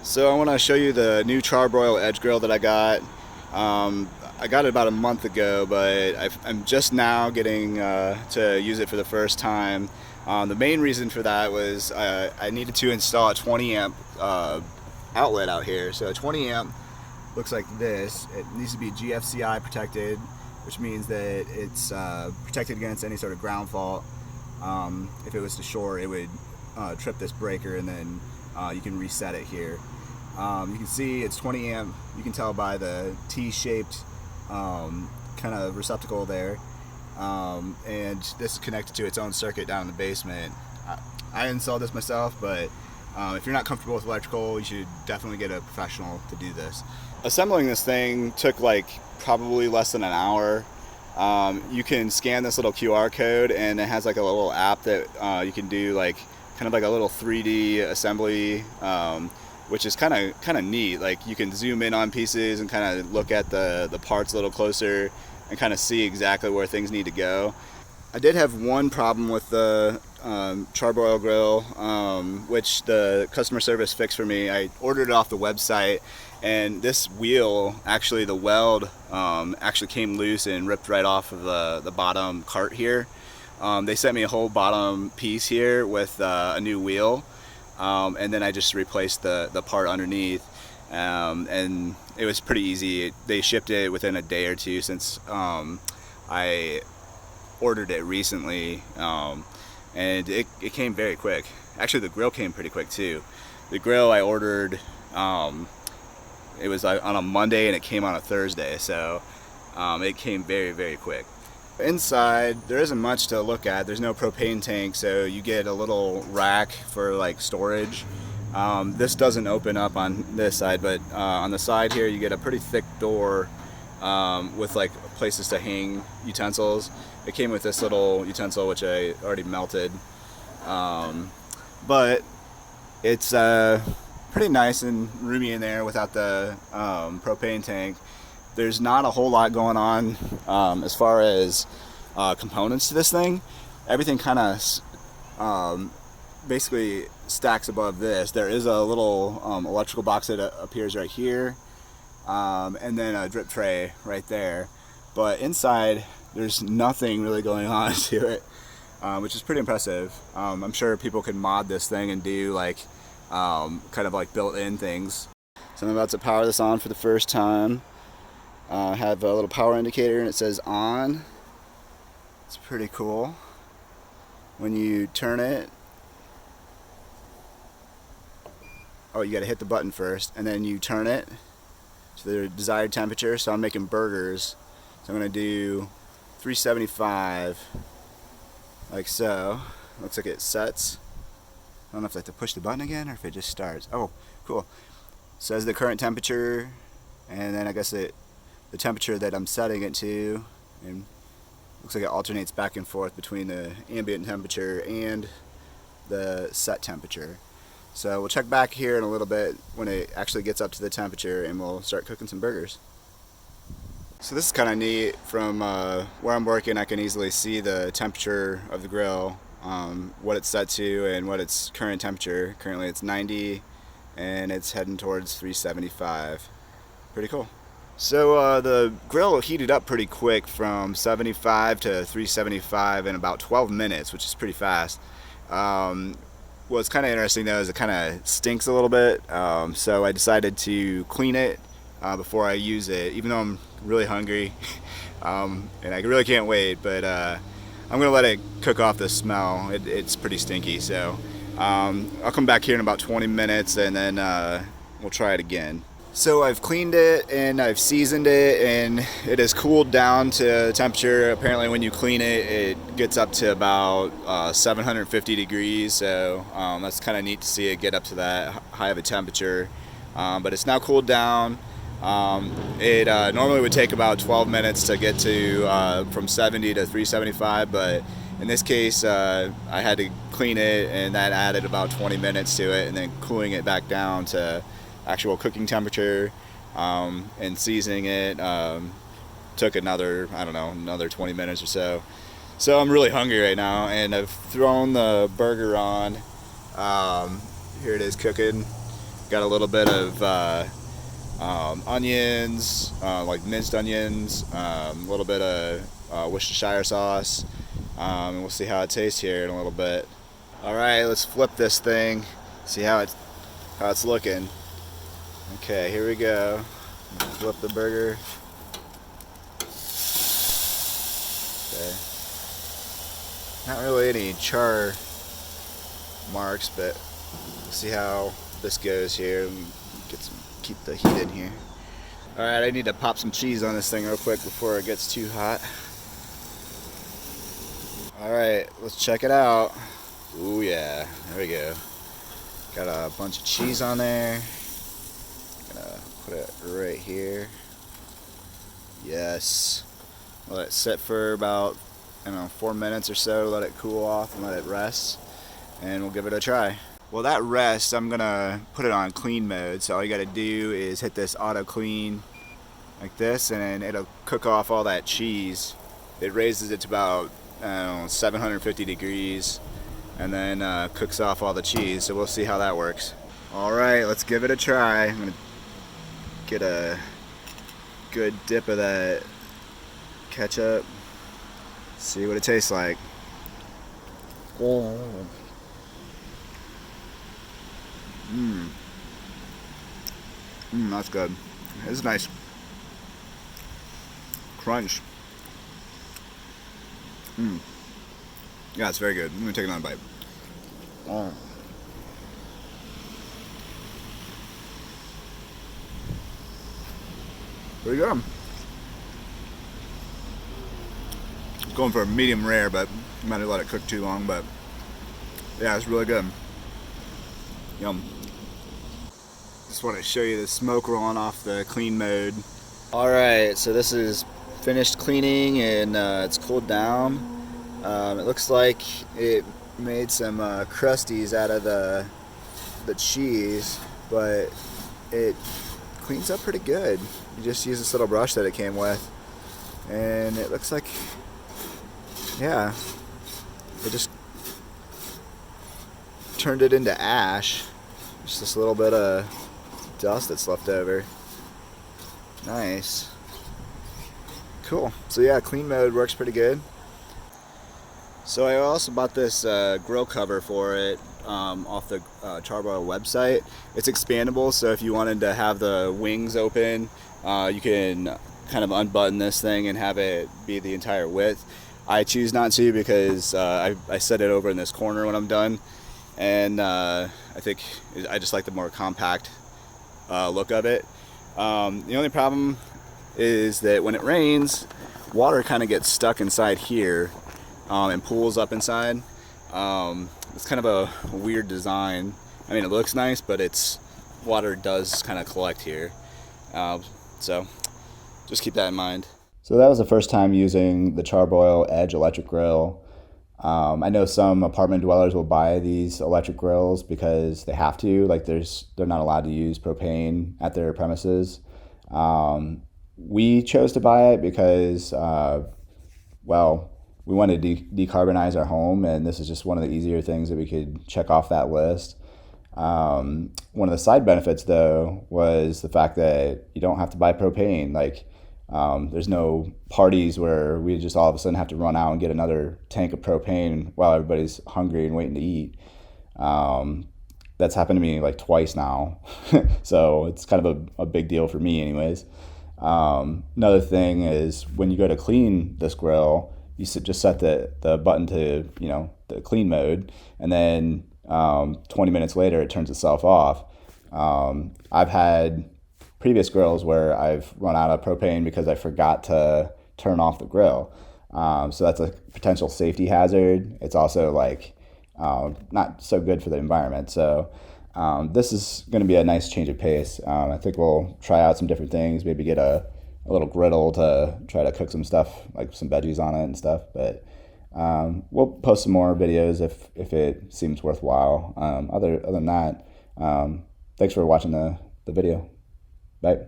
So I want to show you the new Char-Broil edge grill that I got. I got it about a month ago, but I'm just now getting to use it for the first time. The main reason for that was I needed to install a 20 amp outlet out here. So a 20 amp looks like this. It needs to be GFCI protected, which means that it's protected against any sort of ground fault. If it was to short, it would trip this breaker, and then you can reset it here. You can see it's 20 amp. You can tell by the T-shaped kind of receptacle there, and this is connected to its own circuit down in the basement. I installed this myself, but if you're not comfortable with electrical, you should definitely get a professional to do this. Assembling this thing took like probably less than an hour. You can scan this little QR code, and it has like a little app that you can do like kind of like a little 3D assembly, which is kind of neat. Like you can zoom in on pieces and kind of look at the parts a little closer and kind of see exactly where things need to go. I did have one problem with the Char-Broil grill, which the customer service fixed for me. I ordered it off the website, and this wheel, actually the weld, actually came loose and ripped right off of the bottom cart here. They sent me a whole bottom piece here with a new wheel, and then I just replaced the part underneath, and it was pretty easy. They shipped it within a day or two since I ordered it recently, and it came very quick. Actually, the grill came pretty quick too. The grill I ordered, it was on a Monday and it came on a Thursday, so it came very quick. Inside, there isn't much to look at. There's no propane tank, so you get a little rack for like storage. This doesn't open up on this side, but on the side here you get a pretty thick door with like places to hang utensils. It came with this little utensil which I already melted, but it's pretty nice and roomy in there without the propane tank. There's not a whole lot going on as far as components to this thing. Everything kind of basically stacks above this. There is a little electrical box that appears right here, and then a drip tray right there. But inside, there's nothing really going on to it, which is pretty impressive. I'm sure people can mod this thing and do like kind of like built-in things. So I'm about to power this on for the first time. I have a little power indicator and it says on. It's pretty cool. When you turn it, oh, you gotta hit the button first, and then you turn it to the desired temperature. So I'm making burgers, so I'm gonna do 375, like so. Looks like it sets. I don't know if I have to push the button again or if it just starts. Oh, cool. Says the current temperature, and then I guess the temperature that I'm setting it to, and looks like it alternates back and forth between the ambient temperature and the set temperature. So we'll check back here in a little bit when it actually gets up to the temperature, and we'll start cooking some burgers. So this is kind of neat. From where I'm working, I can easily see the temperature of the grill, what it's set to and what its current temperature. Currently it's 90 and it's heading towards 375. Pretty cool. So the grill heated up pretty quick from 75 to 375 in about 12 minutes, which is pretty fast. What's kind of interesting though is it kind of stinks a little bit, so I decided to clean it before I use it, even though I'm really hungry and I really can't wait, but I'm gonna let it cook off the smell. It's pretty stinky, so I'll come back here in about 20 minutes and then we'll try it again. So I've cleaned it and I've seasoned it, and it has cooled down to temperature. Apparently when you clean it, it gets up to about 750 degrees, so that's kind of neat to see it get up to that high of a temperature. But it's now cooled down. It normally would take about 12 minutes to get to from 70 to 375, but in this case I had to clean it, and that added about 20 minutes to it, and then cooling it back down to actual cooking temperature, and seasoning it took another 20 minutes or so. So I'm really hungry right now, and I've thrown the burger on. Here it is cooking. Got a little bit of onions, like minced onions, a little bit of Worcestershire sauce, and we'll see how it tastes here in a little bit. All right, let's flip this thing, see how it's looking. Okay, here we go. Flip the burger. Okay. Not really any char marks, but we'll see how this goes here. Keep the heat in here. All right, I need to pop some cheese on this thing real quick before it gets too hot. All right, let's check it out. Ooh yeah, there we go. Got a bunch of cheese on there. Gonna put it right here. Yes. Let it sit for about, I don't know, 4 minutes or so. Let it cool off and let it rest, and we'll give it a try. Well, that rest, I'm gonna put it on clean mode. So all you gotta do is hit this auto clean like this, and then it'll cook off all that cheese. It raises it to about, I don't know, 750 degrees, and then cooks off all the cheese. So we'll see how that works. All right, let's give it a try. I'm gonna get a good dip of that ketchup. See what it tastes like. Oh. That's good. It's nice. Crunch. Yeah, it's very good. I'm gonna take another bite. Oh. Pretty good. Going for a medium rare, but you might have let it cook too long, but yeah, it's really good. Yum. Just want to show you the smoke rolling off the clean mode. All right, so this is finished cleaning, and it's cooled down. It looks like it made some crusties out of the cheese, but it cleans up pretty good. You just use this little brush that it came with, and it looks like, yeah, it just turned it into ash. Just this little bit of dust that's left over. Nice. Cool. So yeah, clean mode works pretty good. So I also bought this grill cover for it off the Char-Broil website. It's expandable, so if you wanted to have the wings open, you can kind of unbutton this thing and have it be the entire width. I choose not to because I set it over in this corner when I'm done, and I think I just like the more compact look of it. The only problem is that when it rains, water kind of gets stuck inside here and pools up inside. It's kind of a weird design. I mean, it looks nice, but water does kind of collect here. So just keep that in mind. So that was the first time using the Char-Broil Edge electric grill. I know some apartment dwellers will buy these electric grills because they have to. Like, they're not allowed to use propane at their premises. We chose to buy it because, we wanted to decarbonize our home, and this is just one of the easier things that we could check off that list. One of the side benefits, though, was the fact that you don't have to buy propane. Like, there's no parties where we just all of a sudden have to run out and get another tank of propane while everybody's hungry and waiting to eat. That's happened to me like twice now. So it's kind of a big deal for me anyways. Another thing is when you go to clean this grill, you just set the button to, the clean mode, and then 20 minutes later it turns itself off. I've had previous grills where I've run out of propane because I forgot to turn off the grill. So that's a potential safety hazard. It's also not so good for the environment. So this is going to be a nice change of pace. I think we'll try out some different things, maybe get a little griddle to try to cook some stuff, like some veggies on it and stuff. But we'll post some more videos if it seems worthwhile. Other than that, thanks for watching the video. Bye.